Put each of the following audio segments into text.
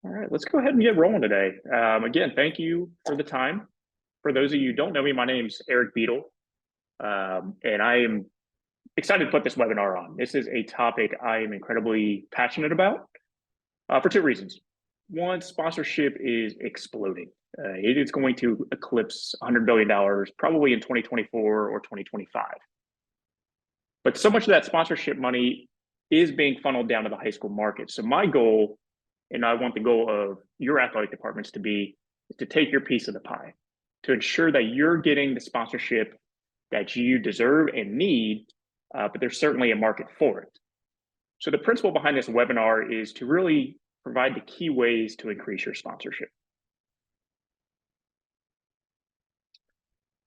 All right, let's go ahead and get rolling today. Again, thank you for the time. For those of you who don't know me, my name's Eric Beadle, and I am excited to put this webinar on. This is a topic I am incredibly passionate about for two reasons. One, sponsorship is exploding. It is going to eclipse $100 billion probably in 2024 or 2025. But so much of that sponsorship money is being funneled down to the high school market. So my goal, and I want the goal of your athletic departments to be, is to take your piece of the pie, to ensure that you're getting the sponsorship that you deserve and need, but there's certainly a market for it. So the principle behind this webinar is to really provide the key ways to increase your sponsorship.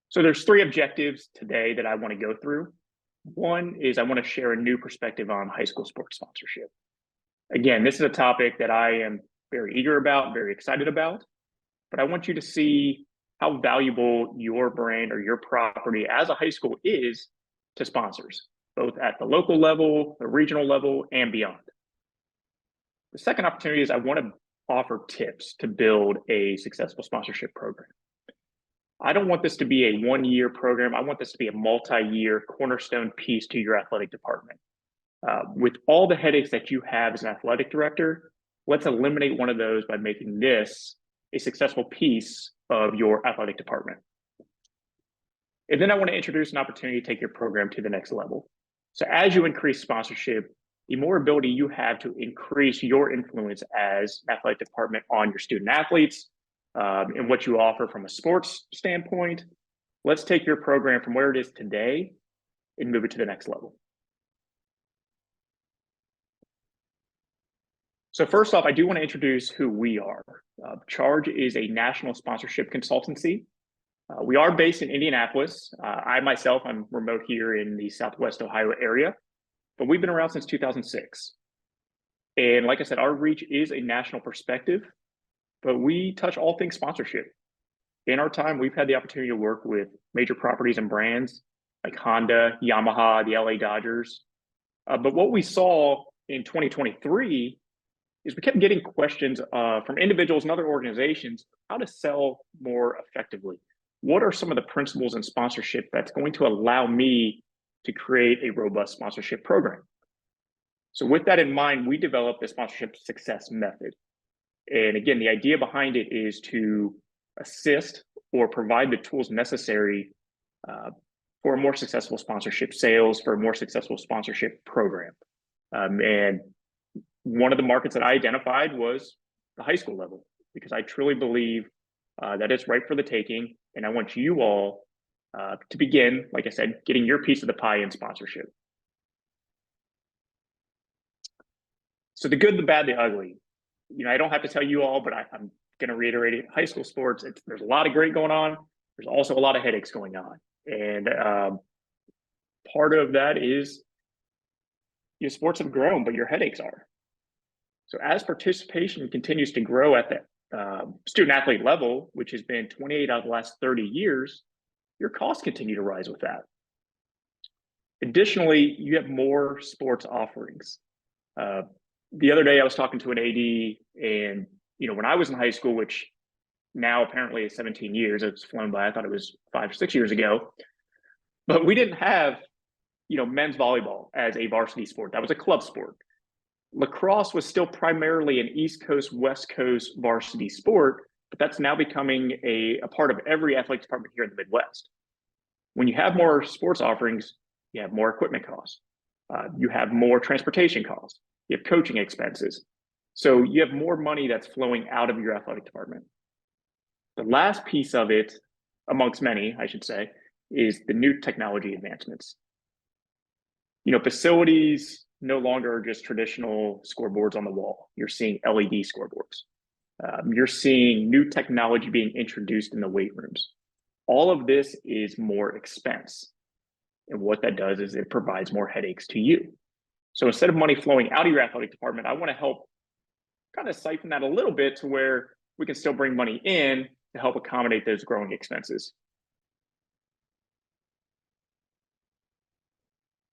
So there's three objectives today that I want to go through. One is I want to share a new perspective on high school sports sponsorship. Again, this is a topic that I am very eager about, very excited about, but I want you to see how valuable your brand or your property as a high school is to sponsors, both at the local level, the regional level, and beyond. The second opportunity is I want to offer tips to build a successful sponsorship program. I don't want this to be a one-year program. I want this to be a multi-year cornerstone piece to your athletic department. With all the headaches that you have as an athletic director, let's eliminate one of those by making this a successful piece of your athletic department. And then I want to introduce an opportunity to take your program to the next level. So as you increase sponsorship, the more ability you have to increase your influence as athletic department on your student athletes and what you offer from a sports standpoint. Let's take your program from where it is today and move it to the next level. So first off, I do want to introduce who we are. Charge is a national sponsorship consultancy. We are based in Indianapolis. I myself, I'm remote here in the Southwest Ohio area, but we've been around since 2006. And like I said, our reach is a national perspective, but we touch all things sponsorship. In our time, we've had the opportunity to work with major properties and brands like Honda, Yamaha, the LA Dodgers. But what we saw in 2023 is we kept getting questions from individuals and other organizations how to sell more effectively. What are some of the principles in sponsorship that's going to allow me to create a robust sponsorship program? So with that in mind, we developed the sponsorship success method. And again, the idea behind it is to assist or provide the tools necessary for a more successful sponsorship sales, for a more successful sponsorship program. And one of the markets that I identified was the high school level, because I truly believe that it's right for the taking. And I want you all to begin, like I said, getting your piece of the pie in sponsorship. So the good, the bad, the ugly. I don't have to tell you all, but I'm going to reiterate it. High school sports, there's a lot of great going on. There's also a lot of headaches going on. And part of that is your sports have grown, but your headaches are. So as participation continues to grow at the student athlete level, which has been 28 out of the last 30 years, your costs continue to rise with that. Additionally, you have more sports offerings. The other day I was talking to an AD, and when I was in high school, which now apparently is 17 years, it's flown by. I thought it was 5 or 6 years ago, but we didn't have men's volleyball as a varsity sport. That was a club sport. Lacrosse was still primarily an East Coast, West Coast varsity sport, but that's now becoming a part of every athletic department here in the Midwest. When you have more sports offerings, you have more equipment costs. You have more transportation costs. You have coaching expenses. So you have more money that's flowing out of your athletic department. The last piece of it, amongst many, I should say, is the new technology advancements. Facilities no longer are just traditional scoreboards on the wall. You're seeing LED scoreboards. You're seeing new technology being introduced in the weight rooms. All of this is more expense. And what that does is it provides more headaches to you. So instead of money flowing out of your athletic department, I want to help kind of siphon that a little bit to where we can still bring money in to help accommodate those growing expenses.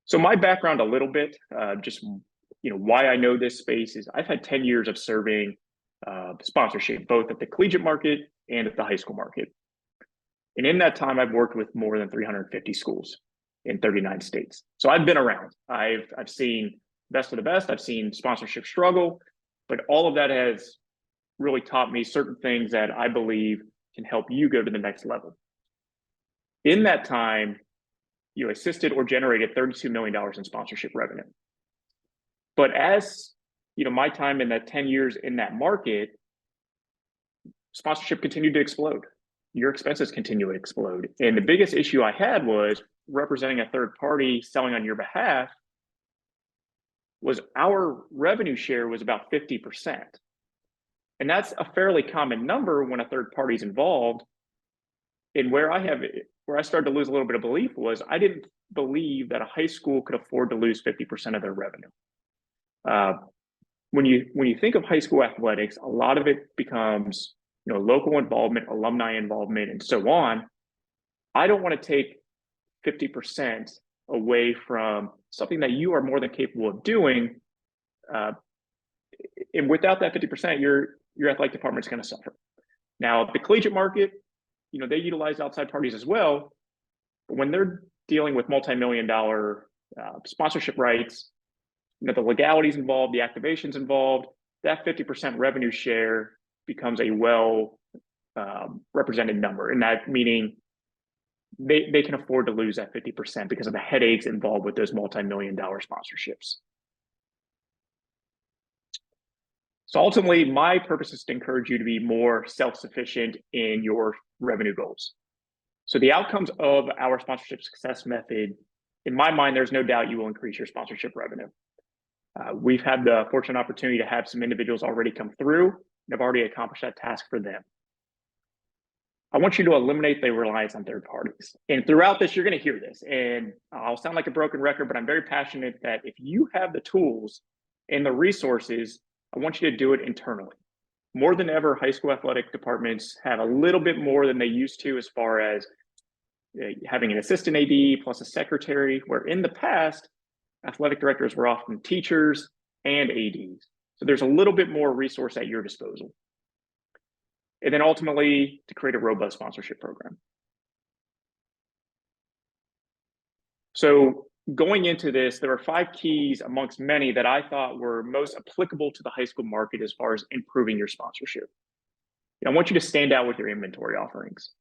So my background a little bit, just why I know this space is I've had 10 years of serving sponsorship, both at the collegiate market and at the high school market. And in that time, I've worked with more than 350 schools in 39 states. So I've been around. I've seen best of the best. I've seen sponsorship struggle, but all of that has really taught me certain things that I believe can help you go to the next level. In that time, you assisted or generated $32 million in sponsorship revenue. But as my time in that 10 years in that market, sponsorship continued to explode. Your expenses continue to explode. And the biggest issue I had was representing a third party selling on your behalf was our revenue share was about 50%. And that's a fairly common number when a third party is involved. And where I started to lose a little bit of belief was I didn't believe that a high school could afford to lose 50% of their revenue. When you think of high school athletics, a lot of it becomes local involvement, alumni involvement, and so on. I don't want to take 50% away from something that you are more than capable of doing. And without that 50%, your athletic department is going to suffer. Now, the collegiate market, they utilize outside parties as well. But when they're dealing with multi-million-dollar sponsorship rights, the legalities involved, the activations involved, that 50% revenue share becomes a well represented number. And that meaning they can afford to lose that 50% because of the headaches involved with those multi-million-dollar sponsorships. So ultimately, my purpose is to encourage you to be more self-sufficient in your revenue goals. So the outcomes of our sponsorship success method, in my mind, there's no doubt you will increase your sponsorship revenue. We've had the fortunate opportunity to have some individuals already come through and have already accomplished that task for them. I want you to eliminate the reliance on third parties. And throughout this, you're going to hear this. And I'll sound like a broken record, but I'm very passionate that if you have the tools and the resources, I want you to do it internally. More than ever, high school athletic departments have a little bit more than they used to as far as having an assistant AD plus a secretary, where in the past, athletic directors were often teachers and ADs. So there's a little bit more resource at your disposal. And then ultimately, to create a robust sponsorship program. So going into this, there are 5 keys amongst many that I thought were most applicable to the high school market as far as improving your sponsorship. I want you to stand out with your inventory offerings.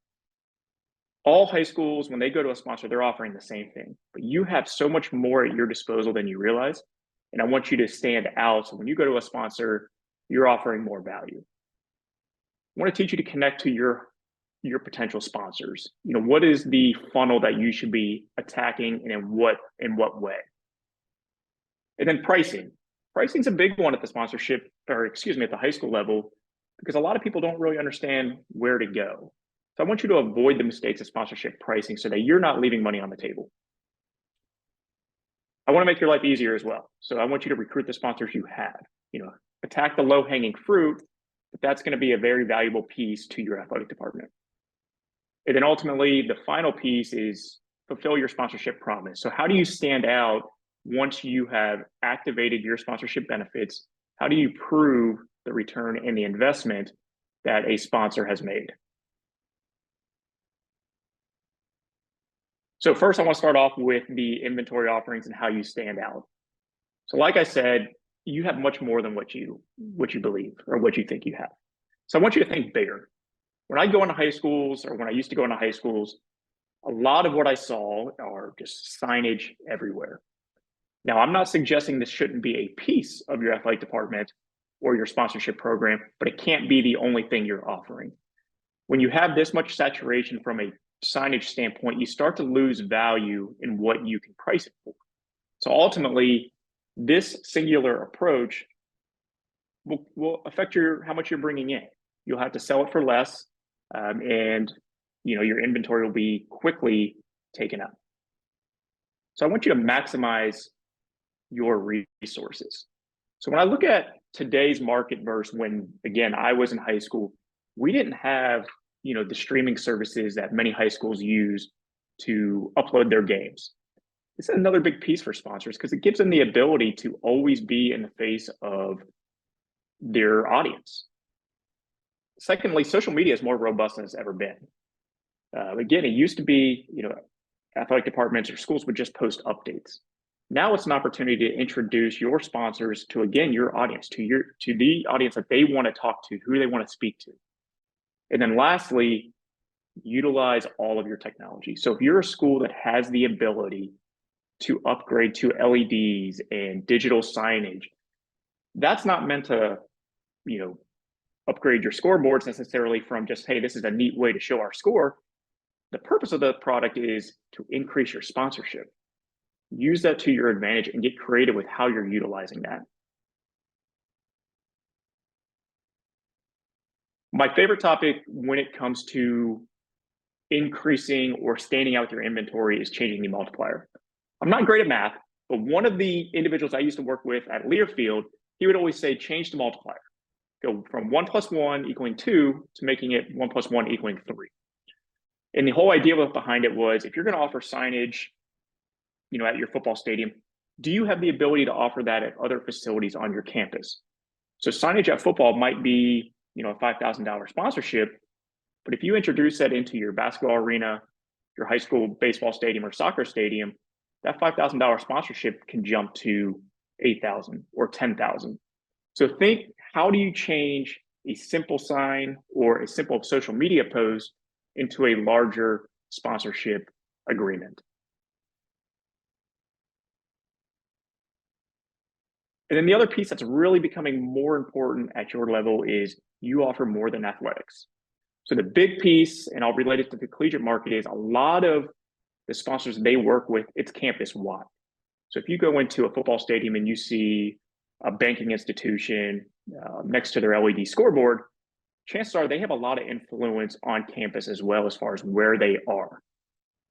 All high schools, when they go to a sponsor, they're offering the same thing, but you have so much more at your disposal than you realize. And I want you to stand out. So when you go to a sponsor, you're offering more value. I want to teach you to connect to your potential sponsors. What is the funnel that you should be attacking and in what way? And then pricing. Pricing is a big one at the sponsorship, or excuse me, at the high school level, because a lot of people don't really understand where to go. So I want you to avoid the mistakes of sponsorship pricing so that you're not leaving money on the table. I want to make your life easier as well. So I want you to recruit the sponsors you have. Attack the low-hanging fruit, but that's going to be a very valuable piece to your athletic department. And then ultimately, the final piece is fulfill your sponsorship promise. So how do you stand out once you have activated your sponsorship benefits? How do you prove the return and the investment that a sponsor has made? So first, I want to start off with the inventory offerings and how you stand out. So like I said, you have much more than what you believe or what you think you have. So I want you to think bigger. When I go into high schools, or when I used to go into high schools, a lot of what I saw are just signage everywhere. Now, I'm not suggesting this shouldn't be a piece of your athletic department or your sponsorship program, but it can't be the only thing you're offering. When you have this much saturation from a signage standpoint, you start to lose value in what you can price it for. So ultimately, this singular approach will affect how much you're bringing in. You'll have to sell it for less, and your inventory will be quickly taken up. So I want you to maximize your resources. So when I look at today's market versus when, again, I was in high school, we didn't have the streaming services that many high schools use to upload their games. This is another big piece for sponsors because it gives them the ability to always be in the face of their audience. Secondly, social media is more robust than it's ever been. Again, it used to be, athletic departments or schools would just post updates. Now it's an opportunity to introduce your sponsors to, again, your audience, to the audience that they want to talk to, who they want to speak to. And then lastly, utilize all of your technology. So if you're a school that has the ability to upgrade to LEDs and digital signage, that's not meant to, upgrade your scoreboards necessarily from just, hey, this is a neat way to show our score. The purpose of the product is to increase your sponsorship. Use that to your advantage and get creative with how you're utilizing that. My favorite topic when it comes to increasing or standing out with your inventory is changing the multiplier. I'm not great at math, but one of the individuals I used to work with at Learfield, he would always say, change the multiplier. Go from 1 + 1 = 2 to making it 1 + 1 = 3. And the whole idea behind it was, if you're going to offer signage, at your football stadium, do you have the ability to offer that at other facilities on your campus? So signage at football might be, a $5,000 sponsorship, but if you introduce that into your basketball arena, your high school baseball stadium or soccer stadium, that $5,000 sponsorship can jump to $8,000 or $10,000. So think, how do you change a simple sign or a simple social media post into a larger sponsorship agreement? And then the other piece that's really becoming more important at your level is you offer more than athletics. So the big piece, and I'll relate it to the collegiate market, is a lot of the sponsors they work with, it's campus wide. So if you go into a football stadium and you see a banking institution next to their LED scoreboard, chances are they have a lot of influence on campus as well as far as where they are.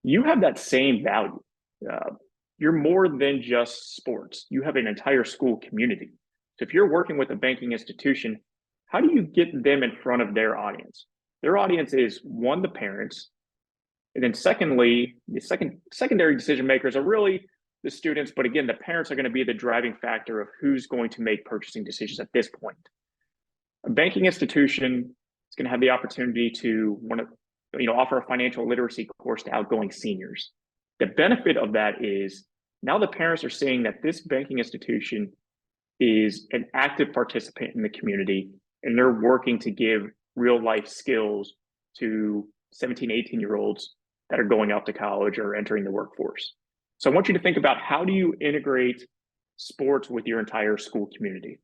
You have that same value. You're more than just sports. You have an entire school community. So if you're working with a banking institution, how do you get them in front of their audience? Their audience is, one, the parents, and then secondly, the secondary decision makers are really the students, but again, the parents are going to be the driving factor of who's going to make purchasing decisions at this point. A banking institution is going to have the opportunity to offer a financial literacy course to outgoing seniors. The benefit of that is now the parents are seeing that this banking institution is an active participant in the community, and they're working to give real life skills to 17, 18-year-olds that are going out to college or entering the workforce. So I want you to think about, how do you integrate sports with your entire school community?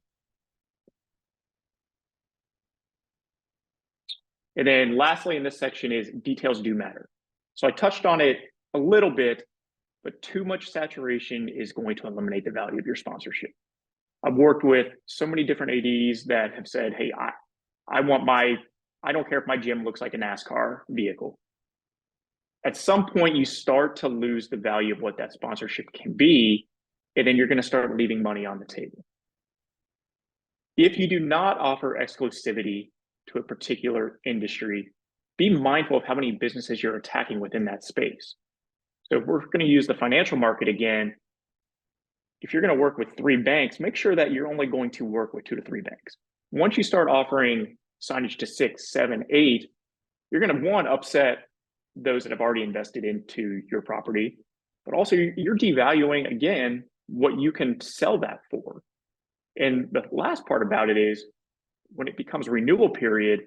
And then lastly in this section is details do matter. So I touched on it a little bit, but too much saturation is going to eliminate the value of your sponsorship. I've worked with so many different ADs that have said, hey, I don't care if my gym looks like a NASCAR vehicle. At some point, you start to lose the value of what that sponsorship can be, and then you're going to start leaving money on the table. If you do not offer exclusivity to a particular industry, be mindful of how many businesses you're attacking within that space. So if we're going to use the financial market again, if you're going to work with 3 banks, make sure that you're only going to work with 2 to 3 banks. Once you start offering signage to 6, 7, 8, you're going to, one, upset those that have already invested into your property, but also you're devaluing, again, what you can sell that for. And the last part about it is, when it becomes renewal period,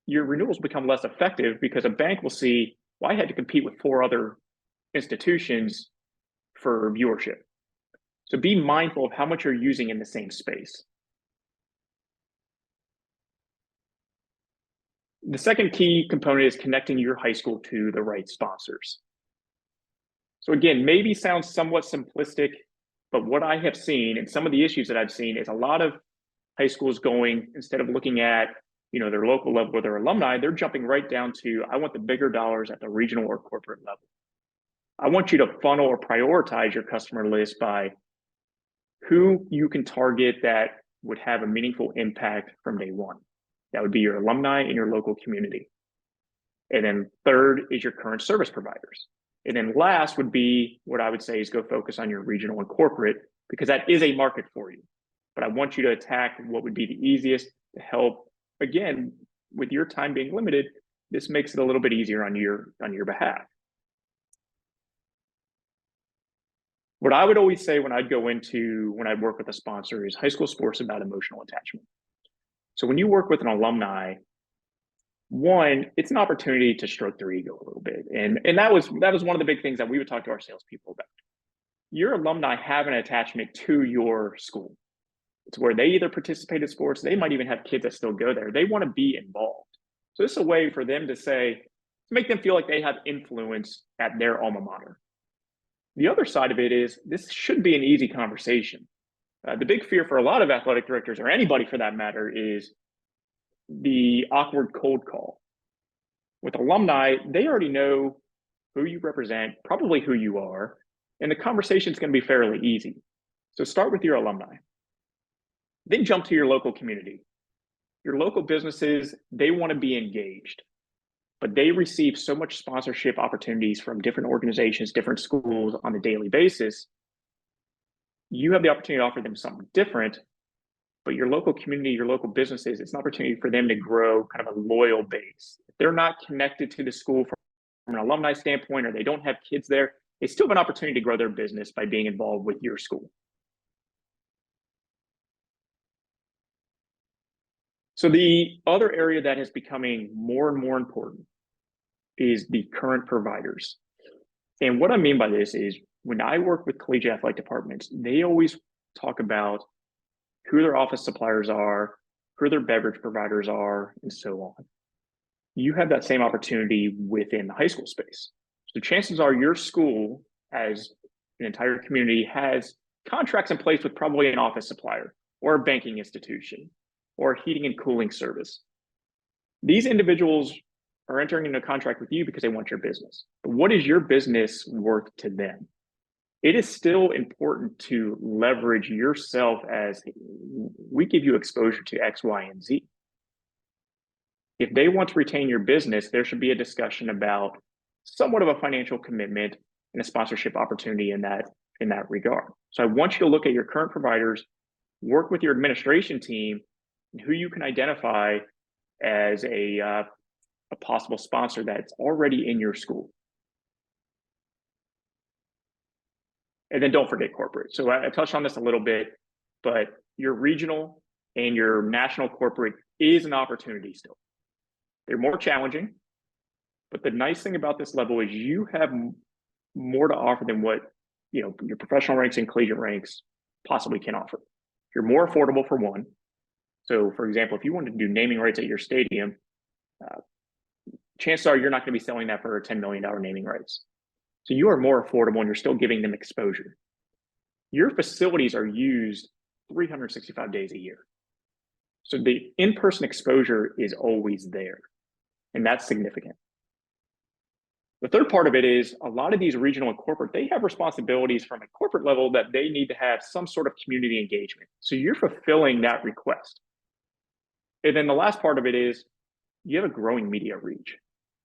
your renewals become less effective because a bank will see, well, I had to compete with 4 other institutions for viewership. So be mindful of how much you're using in the same space. The second key component is connecting your high school to the right sponsors. So again, maybe sounds somewhat simplistic, but what I have seen and some of the issues that I've seen is a lot of high schools going, instead of looking at their local level or their alumni, they're jumping right down to, I want the bigger dollars at the regional or corporate level. I want you to funnel or prioritize your customer list by who you can target that would have a meaningful impact from day one. That would be your alumni in your local community. And then third is your current service providers. And then last would be, what I would say is, go focus on your regional and corporate, because that is a market for you. But I want you to attack what would be the easiest to help again, with your time being limited, this makes it a little bit easier on your behalf. What I would always say when I'd work with a sponsor is high school sports about emotional attachment. So when you work with an alumni, one, it's an opportunity to stroke their ego a little bit. And that was one of the big things that we would talk to our salespeople about. Your alumni have an attachment to your school. It's where they either participate in sports, they might even have kids that still go there. They want to be involved. So this is a way for them to make them feel like they have influence at their alma mater. The other side of it is this should be an easy conversation. The big fear for a lot of athletic directors, or anybody for that matter, is the awkward cold call. With alumni, they already know who you represent, probably who you are, and the conversation is going to be fairly easy. So start with your alumni. Then jump to your local community. Your local businesses, they want to be engaged, but they receive so much sponsorship opportunities from different organizations, different schools on a daily basis. You have the opportunity to offer them something different, but your local community, your local businesses, it's an opportunity for them to grow kind of a loyal base. If they're not connected to the school from an alumni standpoint, or they don't have kids there, they still have an opportunity to grow their business by being involved with your school. So the other area that is becoming more and more important is the current providers. And what I mean by this is when I work with collegiate athletic departments, they always talk about who their office suppliers are, who their beverage providers are, and so on. You have that same opportunity within the high school space. So chances are your school, as an entire community, has contracts in place with probably an office supplier or a banking institution or a heating and cooling service. These individuals are entering into a contract with you because they want your business. But what is your business worth to them? It is still important to leverage yourself as we give you exposure to X, Y, and Z. If they want to retain your business, there should be a discussion about somewhat of a financial commitment and a sponsorship opportunity in that regard. So I want you to look at your current providers, work with your administration team, and who you can identify as a possible sponsor that's already in your school. And then don't forget corporate. So I touched on this a little bit, but your regional and your national corporate is an opportunity still. They're more challenging, but the nice thing about this level is you have more to offer than what your professional ranks and collegiate ranks possibly can offer. You're more affordable for one. So for example, if you wanted to do naming rights at your stadium, chances are you're not going to be selling that for $10 million naming rights. So you are more affordable and you're still giving them exposure. Your facilities are used 365 days a year. So the in-person exposure is always there, and that's significant. The third part of it is a lot of these regional and corporate, they have responsibilities from a corporate level that they need to have some sort of community engagement. So you're fulfilling that request. And then the last part of it is you have a growing media reach.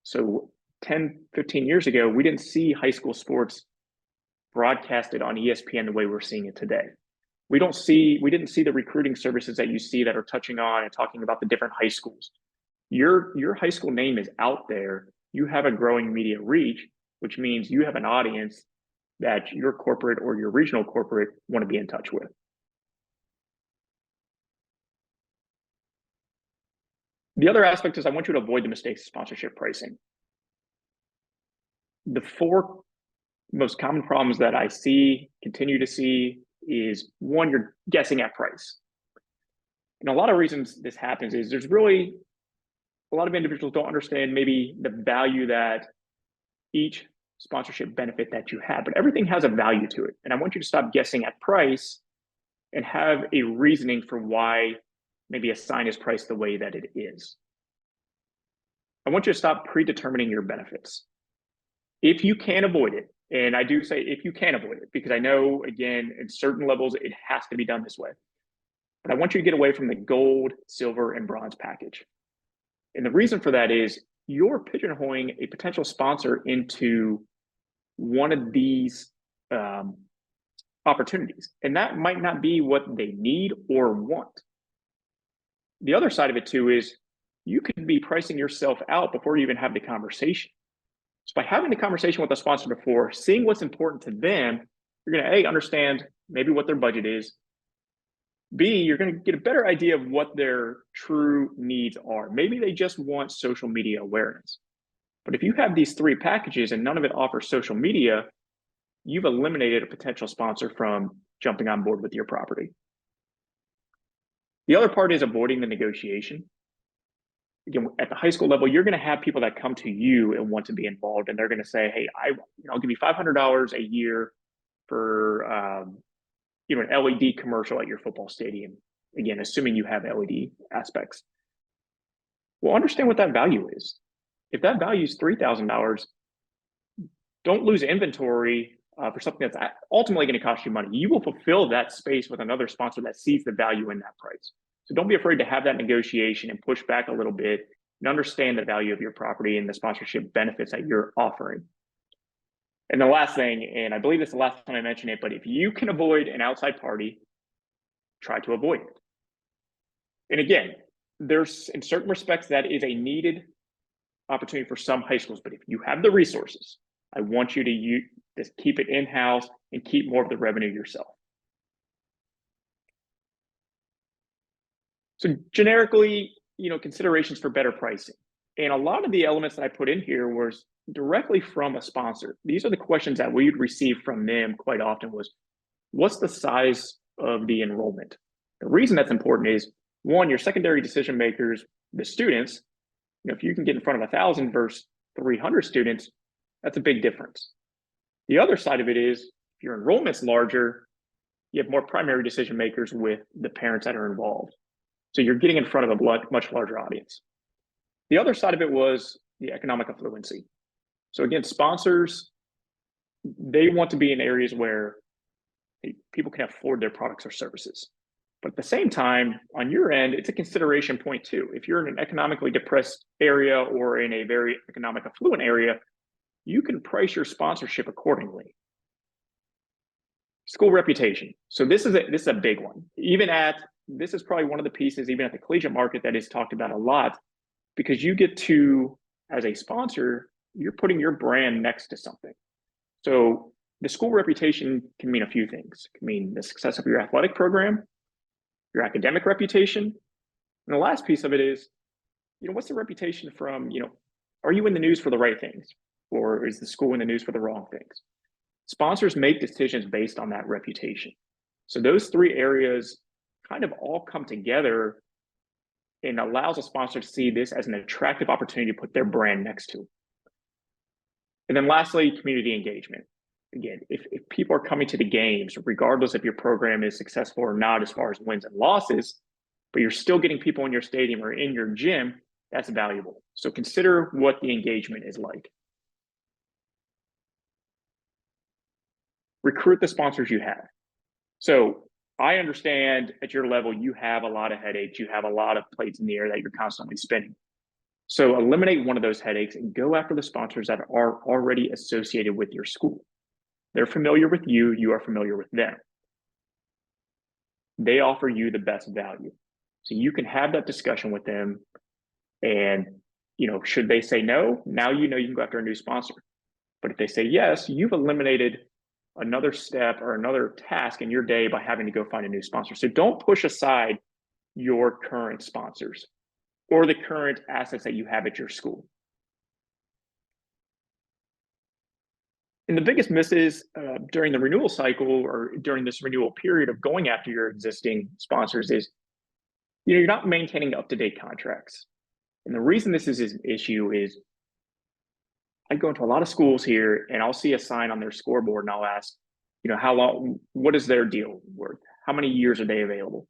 So 10, 15 years ago, we didn't see high school sports broadcasted on ESPN the way we're seeing it today. We didn't see the recruiting services that you see that are touching on and talking about the different high schools. Your high school name is out there. You have a growing media reach, which means you have an audience that your corporate or your regional corporate want to be in touch with. The other aspect is I want you to avoid the mistakes of sponsorship pricing. The four most common problems that I continue to see is one, you're guessing at price. And a lot of reasons this happens is there's really a lot of individuals don't understand maybe the value that each sponsorship benefit that you have, but everything has a value to it. And I want you to stop guessing at price and have a reasoning for why maybe a sign is priced the way that it is. I want you to stop predetermining your benefits. If you can avoid it, and I do say if you can avoid it, because I know, again, in certain levels, it has to be done this way. But I want you to get away from the gold, silver, and bronze package. And the reason for that is you're pigeonholing a potential sponsor into one of these opportunities. And that might not be what they need or want. The other side of it too is you could be pricing yourself out before you even have the conversation. So by having the conversation with the sponsor before, seeing what's important to them, you're going to A, understand maybe what their budget is. B, you're going to get a better idea of what their true needs are. Maybe they just want social media awareness. But if you have these three packages and none of it offers social media, you've eliminated a potential sponsor from jumping on board with your property. The other part is avoiding the negotiation. Again, at the high school level, you're going to have people that come to you and want to be involved, and they're going to say, "Hey, I'll give you $500 a year for an LED commercial at your football stadium." Again, assuming you have LED aspects. Well, understand what that value is. If that value is $3,000, don't lose inventory for something that's ultimately going to cost you money. You will fulfill that space with another sponsor that sees the value in that price. So don't be afraid to have that negotiation and push back a little bit and understand the value of your property and the sponsorship benefits that you're offering. And the last thing, and I believe this is the last time I mention it, but if you can avoid an outside party, try to avoid it. And again, there's in certain respects that is a needed opportunity for some high schools, but if you have the resources, I want you to just keep it in-house and keep more of the revenue yourself. So generically, considerations for better pricing. And a lot of the elements that I put in here was directly from a sponsor. These are the questions that we'd receive from them quite often was, what's the size of the enrollment? The reason that's important is, one, your secondary decision makers, the students, if you can get in front of 1,000 versus 300 students, that's a big difference. The other side of it is, if your enrollment's larger, you have more primary decision makers with the parents that are involved. So you're getting in front of a much larger audience. The other side of it was the economic affluency. So again, sponsors, they want to be in areas where people can afford their products or services. But at the same time, on your end, it's a consideration point too. If you're in an economically depressed area or in a very economic affluent area, you can price your sponsorship accordingly. School reputation. So this is a big one. This is probably one of the pieces, even at the collegiate market, that is talked about a lot, because you get to, as a sponsor, you're putting your brand next to something. So the school reputation can mean a few things. It can mean the success of your athletic program, your academic reputation. And the last piece of it is, what's the reputation from, are you in the news for the right things? Or is the school in the news for the wrong things? Sponsors make decisions based on that reputation. So those three areas kind of all come together and allows a sponsor to see this as an attractive opportunity to put their brand next to. And then lastly, community engagement. Again, if people are coming to the games, regardless if your program is successful or not as far as wins and losses, but you're still getting people in your stadium or in your gym, that's valuable. So consider what the engagement is like. Recruit the sponsors you have. So I understand at your level, you have a lot of headaches. You have a lot of plates in the air that you're constantly spinning. So eliminate one of those headaches and go after the sponsors that are already associated with your school. They're familiar with you. You are familiar with them. They offer you the best value. So you can have that discussion with them. And, should they say no, now you can go after a new sponsor. But if they say yes, you've eliminated another step or another task in your day by having to go find a new sponsor. So don't push aside your current sponsors or the current assets that you have at your school. And the biggest misses during the renewal cycle or during this renewal period of going after your existing sponsors is, you're not maintaining up-to-date contracts. And the reason this is an issue is I go into a lot of schools here and I'll see a sign on their scoreboard and I'll ask, how long, what is their deal worth? How many years are they available?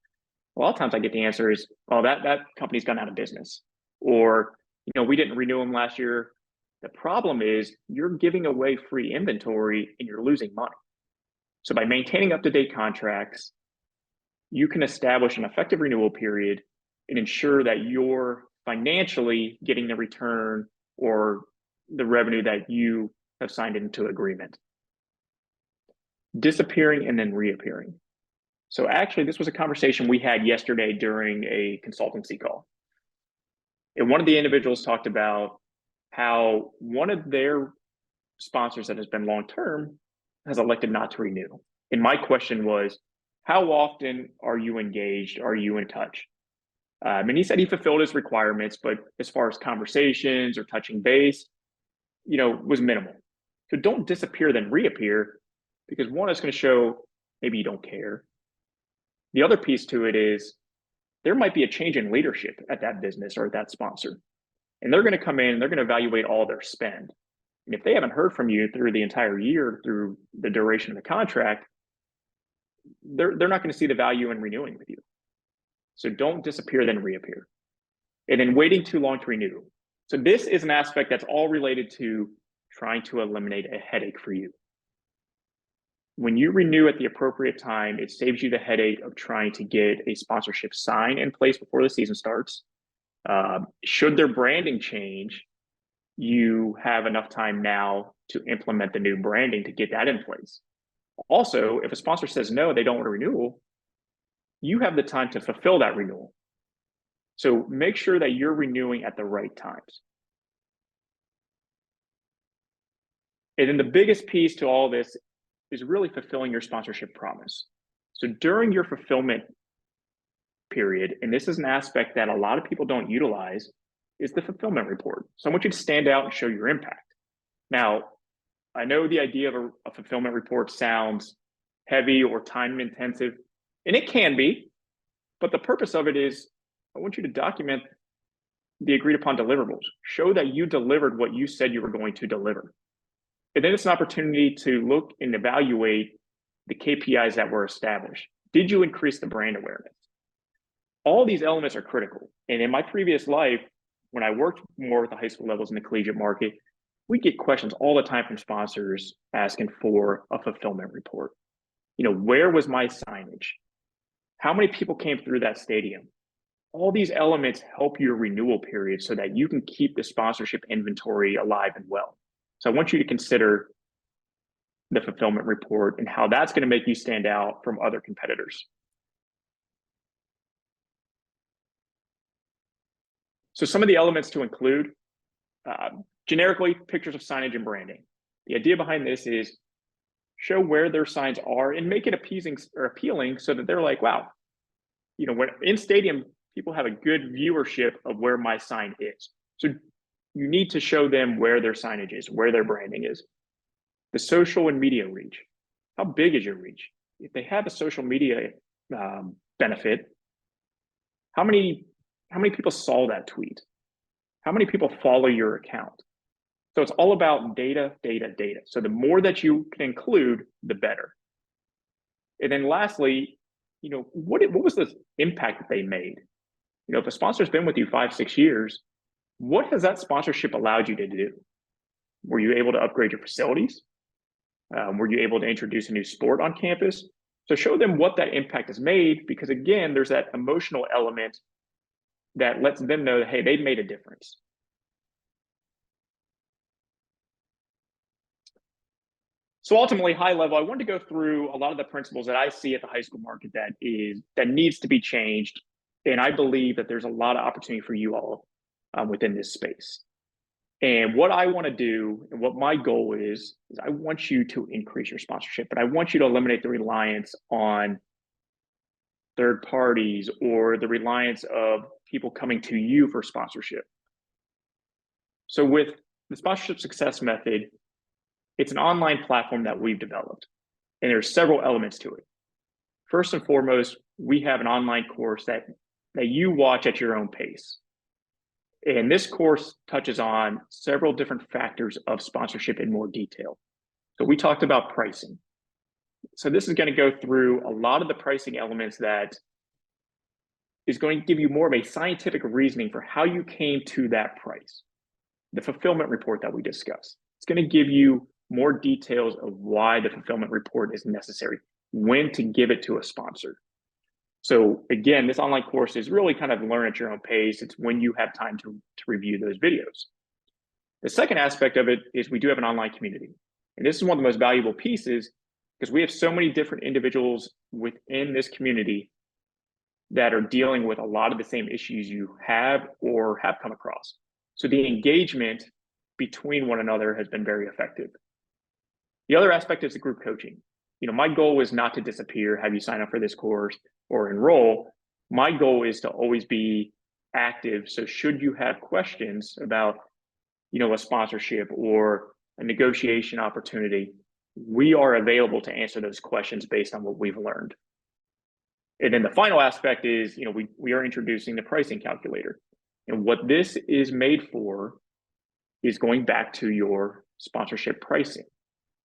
A lot of times I get the answer is, oh, that company's gone out of business. Or, we didn't renew them last year. The problem is you're giving away free inventory and you're losing money. So by maintaining up-to-date contracts, you can establish an effective renewal period and ensure that you're financially getting the return or the revenue that you have signed into agreement. Disappearing and then reappearing. So actually, this was a conversation we had yesterday during a consultancy call. And one of the individuals talked about how one of their sponsors that has been long-term has elected not to renew. And my question was, how often are you engaged? Are you in touch? And he said he fulfilled his requirements, but as far as conversations or touching base, was minimal. So don't disappear, then reappear, because one, is going to show maybe you don't care. The other piece to it is there might be a change in leadership at that business or at that sponsor. And they're going to come in and they're going to evaluate all their spend. And if they haven't heard from you through the entire year, through the duration of the contract, they're not going to see the value in renewing with you. So don't disappear, then reappear. And then waiting too long to renew. So this is an aspect that's all related to trying to eliminate a headache for you. When you renew at the appropriate time, it saves you the headache of trying to get a sponsorship sign in place before the season starts. Should their branding change, you have enough time now to implement the new branding to get that in place. Also, if a sponsor says no, they don't want a renewal, you have the time to fulfill that renewal. So make sure that you're renewing at the right times. And then the biggest piece to all this is really fulfilling your sponsorship promise. So during your fulfillment period, and this is an aspect that a lot of people don't utilize, is the fulfillment report. So I want you to stand out and show your impact. Now, I know the idea of a fulfillment report sounds heavy or time intensive, and it can be, but the purpose of it is I want you to document the agreed upon deliverables. Show that you delivered what you said you were going to deliver. And then it's an opportunity to look and evaluate the KPIs that were established. Did you increase the brand awareness? All these elements are critical. And in my previous life, when I worked more with the high school levels in the collegiate market, we get questions all the time from sponsors asking for a fulfillment report. Where was my signage? How many people came through that stadium? All these elements help your renewal period so that you can keep the sponsorship inventory alive and well. So I want you to consider the fulfillment report and how that's going to make you stand out from other competitors. So some of the elements to include, generically, pictures of signage and branding. The idea behind this is show where their signs are and make it appealing so that they're like, wow, when in stadium, people have a good viewership of where my sign is. So you need to show them where their signage is, where their branding is. The social and media reach. How big is your reach? If they have a social media benefit, how many people saw that tweet? How many people follow your account? So it's all about data, data, data. So the more that you can include, the better. And then lastly, what was the impact that they made? If a sponsor's been with you 5-6 years, what has that sponsorship allowed you to do? Were you able to upgrade your facilities? Were you able to introduce a new sport on campus? So show them what that impact has made, because again, there's that emotional element that lets them know that, hey, they've made a difference. So ultimately, high level, I wanted to go through a lot of the principles that I see at the high school market that needs to be changed. And I believe that there's a lot of opportunity for you all within this space. And what I want to do and what my goal is I want you to increase your sponsorship, but I want you to eliminate the reliance on third parties or the reliance of people coming to you for sponsorship. So with the sponsorship success method, it's an online platform that we've developed, and there's several elements to it. First and foremost, we have an online course that you watch at your own pace. And this course touches on several different factors of sponsorship in more detail. So we talked about pricing. So this is going to go through a lot of the pricing elements that is going to give you more of a scientific reasoning for how you came to that price. The fulfillment report that we discussed. It's going to give you more details of why the fulfillment report is necessary, when to give it to a sponsor. So again, this online course is really kind of learn at your own pace. It's when you have time to review those videos. The second aspect of it is we do have an online community. And this is one of the most valuable pieces because we have so many different individuals within this community that are dealing with a lot of the same issues you have or have come across. So the engagement between one another has been very effective. The other aspect is the group coaching. My goal is not to disappear, have you sign up for this course or enroll. My goal is to always be active. So should you have questions about, a sponsorship or a negotiation opportunity, we are available to answer those questions based on what we've learned. And then the final aspect is, we are introducing the pricing calculator. And what this is made for is going back to your sponsorship pricing.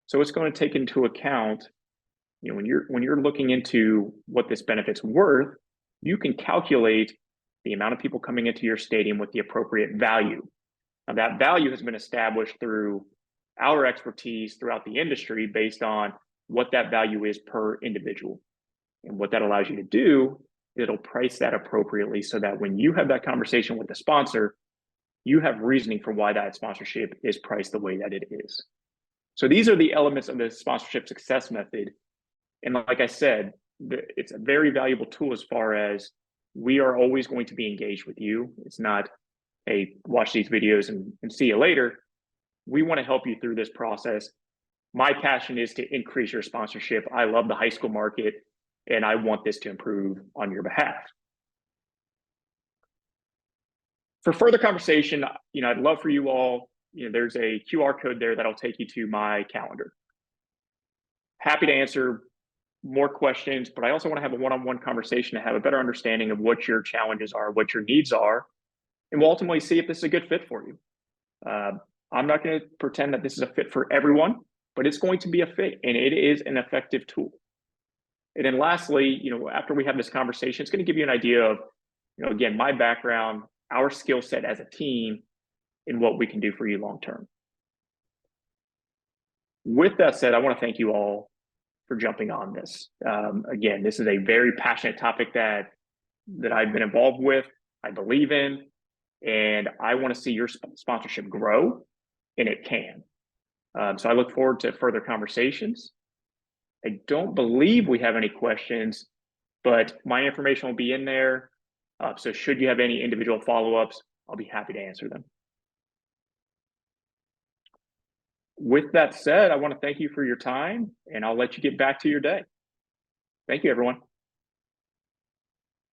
So it's going to take into account, when you're looking into what this benefit's worth, you can calculate the amount of people coming into your stadium with the appropriate value. Now, that value has been established through our expertise throughout the industry based on what that value is per individual. And what that allows you to do, it'll price that appropriately so that when you have that conversation with the sponsor, you have reasoning for why that sponsorship is priced the way that it is. So these are the elements of the sponsorship success method. And like I said, it's a very valuable tool as far as we are always going to be engaged with you. It's not, hey, watch these videos and see you later. We want to help you through this process. My passion is to increase your sponsorship. I love the high school market, and I want this to improve on your behalf. For further conversation, I'd love for you all, there's a QR code there that'll take you to my calendar. Happy to answer more questions, but I also want to have a one-on-one conversation to have a better understanding of what your challenges are, what your needs are, and we'll ultimately see if this is a good fit for you. I'm not going to pretend that this is a fit for everyone, but it's going to be a fit, and it is an effective tool. And then lastly, after we have this conversation, it's going to give you an idea of, again, my background, our skill set as a team, and what we can do for you long term. With that said, I want to thank you all for jumping on this. Again, this is a very passionate topic that I've been involved with, I believe in, and I want to see your sponsorship grow, and it can. So I look forward to further conversations. I don't believe we have any questions, but my information will be in there. So should you have any individual follow-ups, I'll be happy to answer them. With that said, I want to thank you for your time, and I'll let you get back to your day. Thank you, everyone.